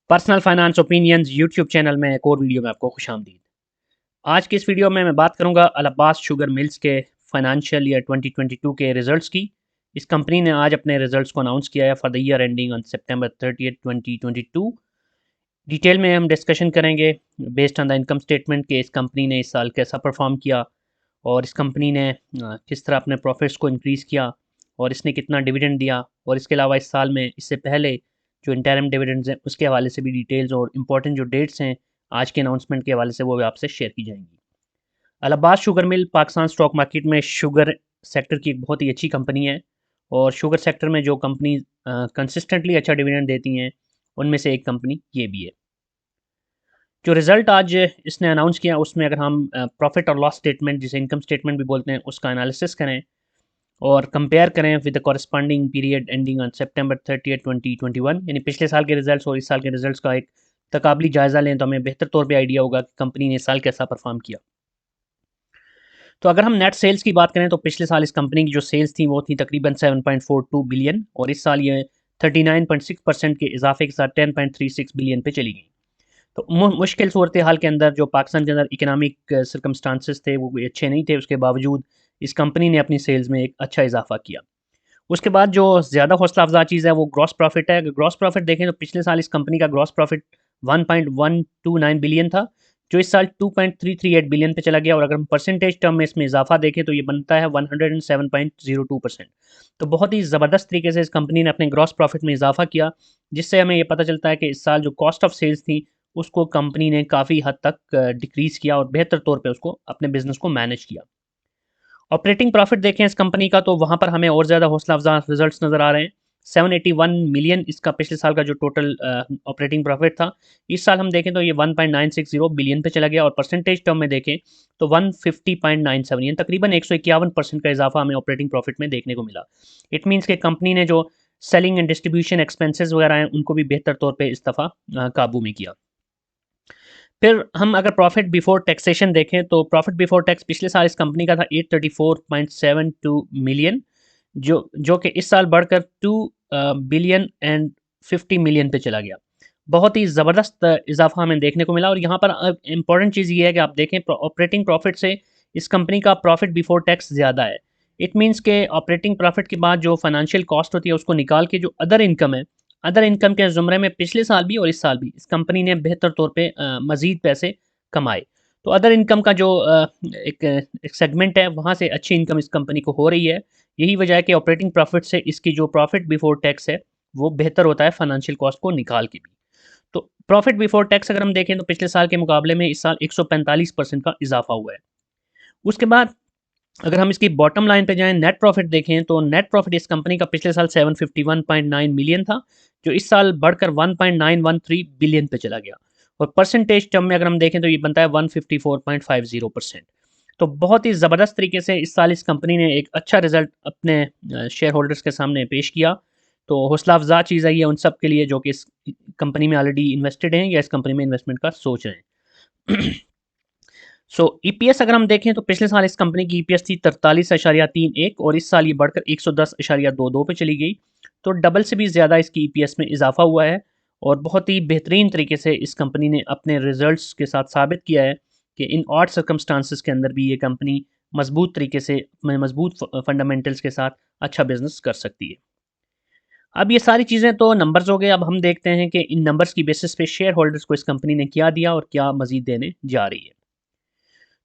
Personal finance opinions YouTube channel में एक और वीडियो में आपको खुशामदीद। आज की इस वीडियो में मैं बात करूंगा अल-अब्बास शुगर मिल्स के फाइनेंशियल ईयर 2022 के रिजल्ट्स की। इस कंपनी ने आज अपने रिजल्ट्स को अनाउंस किया है for the year ending on September 30 2022। Detail में हम डिस्कशन करेंगे based on the income statement के इस कंपनी ने इस साल कैसा परफॉर्म किया और इस कंपनी ने किस तरह अपने प्रॉफिट्स को इंक्रीज़ किया और इसने कितना डिविडेंड दिया, और इसके अलावा इस साल में इससे पहले जो इंटरिम डिविडेंड्स हैं उसके हवाले से भी डिटेल्स और इंपॉर्टेंट जो डेट्स हैं आज के अनाउंसमेंट के हवाले से वो भी आपसे शेयर की जाएंगी। Allahabad sugar mill Pakistan stock market में शुगर सेक्टर की एक बहुत ही अच्छी कंपनी है, और शुगर सेक्टर में जो कंपनी कंसिस्टेंटली अच्छा डिविडेंड देती हैं उनमें से एक कंपनी ये भी है। जो रिज़ल्ट आज इसने अनाउंस किया उसमें अगर हम प्रॉफिट और लॉस स्टेटमेंट, जिसे इनकम स्टेटमेंट भी बोलते हैं, उसका एनालिसिस करें और कंपेयर करें with the corresponding period ending on सितंबर 30 2021, यानी पिछले साल के रिजल्ट्स और इस साल के रिजल्ट्स का एक तकाबली जायज़ा लें तो हमें बेहतर तौर पे आइडिया होगा कि कंपनी ने इस साल कैसा परफॉर्म किया। तो अगर हम नेट सेल्स की बात करें तो पिछले साल इस कंपनी की जो सेल्स थी वो थी तकरीबन 7.42 बिलियन, और इस साल ये 39.6% के इजाफे के साथ 10.36 बिलियन पे चली गई। तो मुश्किल सूरत हाल के अंदर जो पाकिस्तान के अंदर इकनॉमिक सर्कमस्टांसिस थे वो अच्छे नहीं थे, उसके बावजूद इस कंपनी ने अपनी सेल्स में एक अच्छा इजाफा किया। उसके बाद जो ज़्यादा हौसला अफजा चीज़ है वो ग्रॉस प्रॉफिट है। अगर ग्रॉस प्रॉफिट देखें तो पिछले साल इस कंपनी का ग्रॉस प्रॉफिट 1.129 बिलियन था, जो इस साल 2.338 बिलियन पे चला गया, और अगर हम परसेंटेज टर्म में इसमें इजाफा देखें तो ये बनता है 107.02%। तो बहुत ही ज़बरदस्त तरीके से इस कंपनी ने अपने ग्रॉस प्रॉफिट में इजाफा किया, जिससे हमें ये पता चलता है कि इस साल जो कॉस्ट ऑफ सेल्स थी उसको कंपनी ने काफ़ी हद तक डिक्रीज़ किया और बेहतर तौर पे उसको अपने बिज़नेस को मैनेज किया। ऑपरेटिंग प्रॉफिट देखें इस कंपनी का तो वहाँ पर हमें और ज़्यादा हौसला अफजा रिजल्ट्स नज़र आ रहे हैं। 781 मिलियन इसका पिछले साल का जो टोटल ऑपरेटिंग प्रॉफिट था, इस साल हम देखें तो ये 1.960 बिलियन पे चला गया, और परसेंटेज टर्म में देखें तो 150.97 यानी तकरीबन 151% का इजाफा हमें ऑपरेटिंग प्रॉफिट में देखने को मिला। इट मीन्स कि कंपनी ने जो सेलिंग एंड डिस्ट्रीब्यूशन एक्सपेंसेस वगैरह हैं उनको भी बेहतर तौर पर इस दफ़ा काबू में किया। फिर हम अगर प्रॉफिट बिफोर टैक्सेशन देखें तो प्रॉफिट बिफोर टैक्स पिछले साल इस कंपनी का था 834.72 मिलियन, जो कि इस साल बढ़कर 2 बिलियन एंड 50 मिलियन पे चला गया। बहुत ही ज़बरदस्त इजाफा हमें देखने को मिला, और यहाँ पर इंपॉर्टेंट चीज़ ये है कि आप देखें ऑपरेटिंग प्रॉफिट से इस कंपनी का प्रॉफिट बिफोर टैक्स ज़्यादा है। इट मीन्स के ऑपरेटिंग प्रॉफिट के बाद जो फाइनेंशियल कॉस्ट होती है उसको निकाल के जो अदर इनकम है, अदर इनकम के ज़ुमरे में पिछले साल भी और इस साल भी इस कंपनी ने बेहतर तौर पे मज़ीद पैसे कमाए। तो अदर इनकम का जो एक सेगमेंट है वहाँ से अच्छी इनकम इस कंपनी को हो रही है। यही वजह है कि ऑपरेटिंग प्रॉफिट से इसकी जो प्रॉफिट बिफोर टैक्स है वो बेहतर होता है फाइनेंशियल कॉस्ट को निकाल के भी। तो प्रॉफिट बिफोर टैक्स अगर हम देखें तो पिछले साल के मुकाबले में इस साल 145% का इजाफा हुआ है। उसके बाद अगर हम इसकी बॉटम लाइन पे जाएँ, नेट प्रॉफिट देखें तो नेट प्रॉफिट इस कंपनी का पिछले साल 751.9 मिलियन था, जो इस साल बढ़कर 1.913 बिलियन पे चला गया, और परसेंटेज टर्म में अगर हम देखें तो ये बनता है 154.50%। तो बहुत ही ज़बरदस्त तरीके से इस साल इस कंपनी ने एक अच्छा रिजल्ट अपने शेयर होल्डर्स के सामने पेश किया। तो हौसला अफजा चीज़ है ये उन सब के लिए जो कि इस कंपनी में ऑलरेडी इन्वेस्टेड हैं या इस कंपनी में इन्वेस्टमेंट का सोच रहे हैं। सो ईपीएस अगर हम देखें तो पिछले साल इस कंपनी की ईपीएस थी 43.31, और इस साल ये बढ़कर 110.22 पे चली गई। तो डबल से भी ज़्यादा इसकी ईपीएस में इजाफा हुआ है, और बहुत ही बेहतरीन तरीके से इस कंपनी ने अपने रिजल्ट्स के साथ साबित किया है कि इन ऑड सर्कमस्टांसिस के अंदर भी ये कंपनी मजबूत तरीके से मजबूत फंडामेंटल्स के साथ अच्छा बिजनेस कर सकती है। अब ये सारी चीज़ें तो नंबर्स हो गए, अब हम देखते हैं कि इन नंबर्स की बेसिस पे शेयर होल्डर्स को इस कंपनी ने क्या दिया और क्या मजीद देने जा रही है।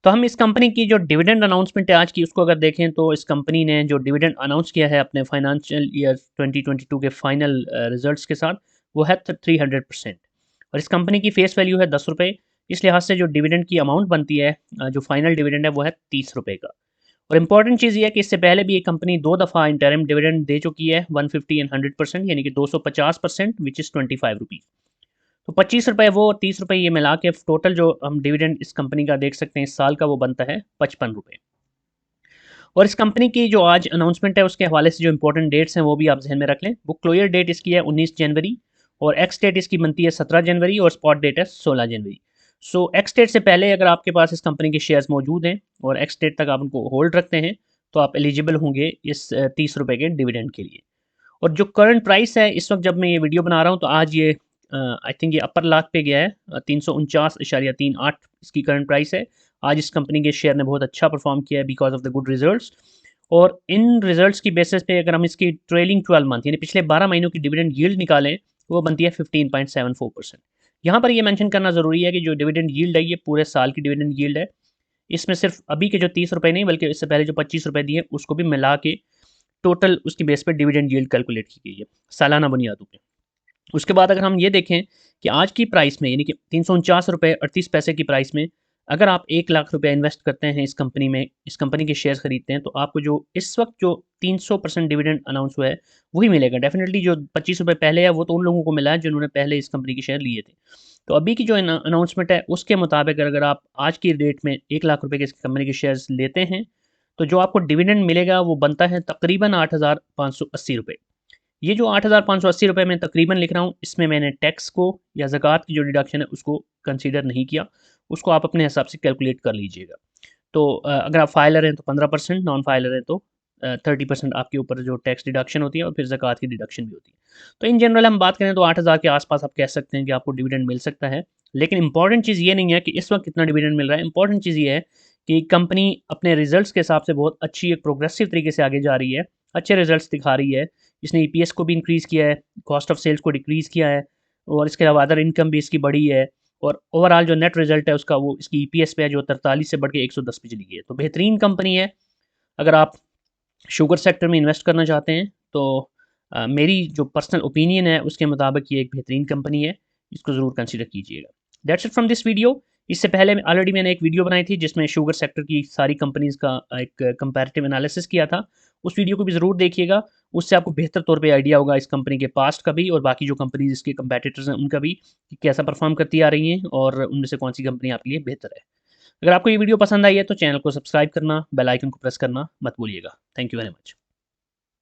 तो हम इस कंपनी की जो डिविडेंड अनाउंसमेंट है आज की उसको अगर देखें तो इस कंपनी ने जो डिविडेंड अनाउंस किया है अपने फाइनेंशियल ईयर 2022 के फाइनल रिजल्ट्स के साथ, वो है 300%, और इस कंपनी की फेस वैल्यू है 10 रुपये। इस लिहाज से जो डिविडेंड की अमाउंट बनती है, जो फाइनल डिविडेंड है वो है 30 रुपये का। और इंपॉर्टेंट चीज़ ये है कि इससे पहले भी ये कंपनी 2 दफ़ा इंटरिम डिविडेंड दे चुकी है, 150 एंड 100%, यानी कि 250%, विच इज़ 25 रुपीज़। तो 25 रुपये वो और 30 रुपये ये मिला के टोटल जो हम डिविडेंड इस कंपनी का देख सकते हैं इस साल का, वो बनता है 55 रुपये। और इस कंपनी की जो आज अनाउंसमेंट है उसके हवाले से जो इंपॉर्टेंट डेट्स हैं वो भी आप जहन में रख लें। बुक क्लोजर डेट इसकी है 19 जनवरी, और एक्स डेट इसकी बनती है 17 जनवरी, और स्पॉट डेट है 16 जनवरी। सो एक्स डेट से पहले अगर आपके पास इस कंपनी के शेयर्स मौजूद हैं और एक्स डेट तक आप उनको होल्ड रखते हैं तो आप एलिजिबल होंगे इस 30 रुपये के डिविडेंड के लिए। और जो करंट प्राइस है इस वक्त जब मैं ये वीडियो बना रहा हूँ तो आज ये आई थिंक ये अपर लाख पे गया है, 349.38 इसकी करंट प्राइस है। आज इस कंपनी के शेयर ने बहुत अच्छा परफॉर्म किया है because of the good results. और इन रिजल्ट्स की बेसिस पे अगर हम इसकी ट्रेलिंग 12 मंथ यानी पिछले 12 महीनों की डिविडेंड यील्ड निकालें, वो बनती है 15.74%। यहाँ पर ये मेंशन करना ज़रूरी है कि जो डिविडेंड यील्ड है ये पूरे साल की डिविडेंड यील्ड है। इसमें सिर्फ अभी के जो 30 रुपये नहीं, बल्कि इससे पहले जो 25 रुपये दिए उसको भी मिला के टोटल उसकी बेस पे डिविडेंड यील्ड कैलकुलेट की गई है सालाना बुनियादों पे। उसके बाद अगर हम ये देखें कि आज की प्राइस में यानी कि 349 रुपये 38 पैसे की प्राइस में अगर आप 1 लाख रुपया इन्वेस्ट करते हैं इस कंपनी में, इस कंपनी के शेयर खरीदते हैं, तो आपको जो इस वक्त जो 300% डिविडेंड अनाउंस हुआ है वही मिलेगा। डेफिनेटली जो 25 रुपये पहले है वो तो उन लोगों को मिला है जिन्होंने पहले इस कंपनी के शेयर लिए थे। तो अभी की जो अनाउंसमेंट है उसके मुताबिक अगर आप आज की डेट में 1 लाख रुपये के इस कंपनी के शेयर्स लेते हैं, तो जो आपको डिविडेंड मिलेगा वो बनता है तकरीबन 8,580 रुपये। ये जो 8,580 रुपये मैं तकरीबन लिख रहा हूँ, इसमें मैंने टैक्स को या ज़कात की जो डिडक्शन है उसको कंसीडर नहीं किया। उसको आप अपने हिसाब से कैलकुलेट कर लीजिएगा। तो अगर आप फाइलर हैं तो 15%, नॉन फाइलर हैं तो 30% आपके ऊपर जो टैक्स डिडक्शन होती है और फिर ज़कात की डिडक्शन भी होती है। तो इन जनरल हम बात करें तो 8,000 के आसपास आप कह सकते हैं कि आपको डिविडेंड मिल सकता है। लेकिन इंपॉर्टेंट चीज़ ये नहीं है कि इस वक्त कितना डिविडेंड मिल रहा है। इंपॉर्टेंट चीज़ ये है कि कंपनी अपने रिजल्ट्स के हिसाब से बहुत अच्छी एक प्रोग्रेसिव तरीके से आगे जा रही है, अच्छे रिजल्ट्स दिखा रही है। इसने ईपीएस को भी इंक्रीज़ किया है, कॉस्ट ऑफ सेल्स को डिक्रीज़ किया है और इसके अलावा अदर इनकम भी इसकी बढ़ी है। और ओवरऑल जो नेट रिजल्ट है उसका वो इसकी ईपीएस पे है जो 43 से बढ़ के 110 पे चली गई है। तो बेहतरीन कंपनी है। अगर आप शुगर सेक्टर में इन्वेस्ट करना चाहते हैं तो मेरी जो पर्सनल ओपिनियन है उसके मुताबिक ये एक बेहतरीन कंपनी है, इसको ज़रूर कंसिडर कीजिएगा। That's it from this video. इससे पहले ऑलरेडी मैंने एक वीडियो बनाई थी जिसमें शुगर सेक्टर की सारी कंपनीज़ का एक कंपैरेटिव एनालिसिस किया था। उस वीडियो को भी ज़रूर देखिएगा, उससे आपको बेहतर तौर पे आइडिया होगा इस कंपनी के पास्ट का भी और बाकी जो कंपनीज़ इसके कंपेटिटर्स हैं उनका भी, कि कैसा परफॉर्म करती आ रही हैं और उनमें से कौन सी कंपनी आपके लिए बेहतर है। अगर आपको ये वीडियो पसंद आई है तो चैनल को सब्सक्राइब करना, बेल आइकन को प्रेस करना मत भूलिएगा। Thank you very much.